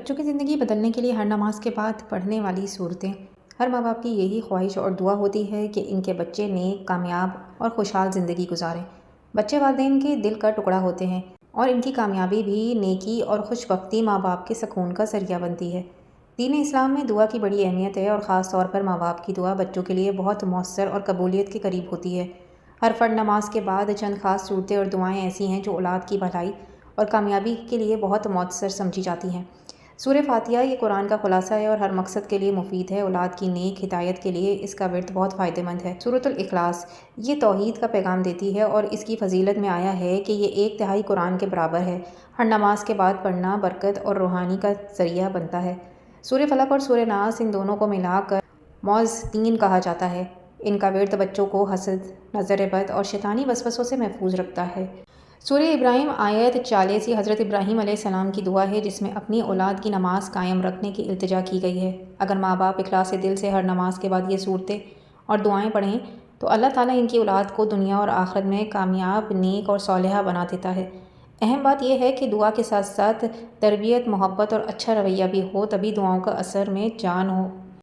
بچوں کی زندگی بدلنے کے لیے ہر نماز کے بعد پڑھنے والی صورتیں۔ ہر ماں باپ کی یہی خواہش اور دعا ہوتی ہے کہ ان کے بچے نیک، کامیاب اور خوشحال زندگی گزاریں۔ بچے والدین کے دل کا ٹکڑا ہوتے ہیں اور ان کی کامیابی بھی نیکی اور خوش بختی ماں باپ کے سکون کا ذریعہ بنتی ہے۔ دین اسلام میں دعا کی بڑی اہمیت ہے اور خاص طور پر ماں باپ کی دعا بچوں کے لیے بہت مؤثر اور قبولیت کے قریب ہوتی ہے۔ ہر فرد نماز کے بعد چند خاص صورتیں اور دعائیں ایسی ہیں جو اولاد کی بھلائی اور کامیابی کے لیے بہت مؤثر سمجھی جاتی ہیں۔ سورہ فاتحہ یہ قرآن کا خلاصہ ہے اور ہر مقصد کے لیے مفید ہے۔ اولاد کی نیک ہدایت کے لیے اس کا ورد بہت فائدہ مند ہے۔ سورۃ الاخلاص یہ توحید کا پیغام دیتی ہے اور اس کی فضیلت میں آیا ہے کہ یہ 1/3 قرآن کے برابر ہے۔ ہر نماز کے بعد پڑھنا برکت اور روحانی کا ذریعہ بنتا ہے۔ سورہ فلق اور سورہ ناس ان دونوں کو ملا کر معوذتین کہا جاتا ہے۔ ان کا ورد بچوں کو حسد، نظر بد اور شیطانی وسوسوں سے محفوظ رکھتا ہے۔ سورہ ابراہیم آیت 40 یہ حضرت ابراہیم علیہ السلام کی دعا ہے جس میں اپنی اولاد کی نماز قائم رکھنے کی التجا کی گئی ہے۔ اگر ماں باپ اخلاص دل سے ہر نماز کے بعد یہ صورتیں اور دعائیں پڑھیں تو اللہ تعالیٰ ان کی اولاد کو دنیا اور آخرت میں کامیاب، نیک اور صالحہ بنا دیتا ہے۔ اہم بات یہ ہے کہ دعا کے ساتھ ساتھ تربیت، محبت اور اچھا رویہ بھی ہو، تبھی دعاؤں کا اثر میں جان ہو۔